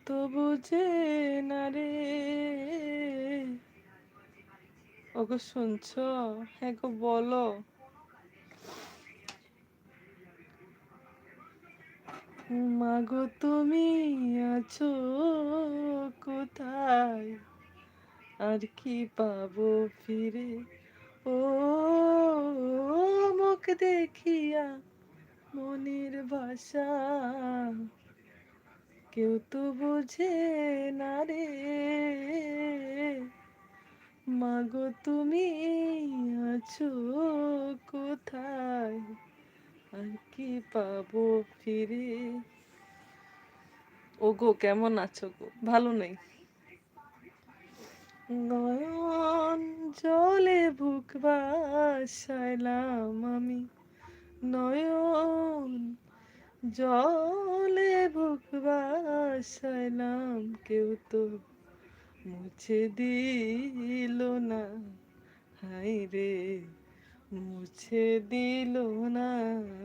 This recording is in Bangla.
তো বুঝে না রে। ওগো শুনছো? হ্যাঁ গো বলো। মাগো তুমি আছো কোথায়, আর কি পাবো ফিরে? ও মুখ দেখিয়া মনের ভাষা কেউ তো বোঝে না রে। মাগো তুমি আছো কোথায়, আর কি পাবো ফিরে? ওগো কেমন আছো গো? ভালো নেই। নয়ন জলে বুক ভাসাইলাম আমি, নয়ন জলে বুক ভাসাইলাম, কেউ তো মুছে দিল না, হায় রে মুছে দিল না।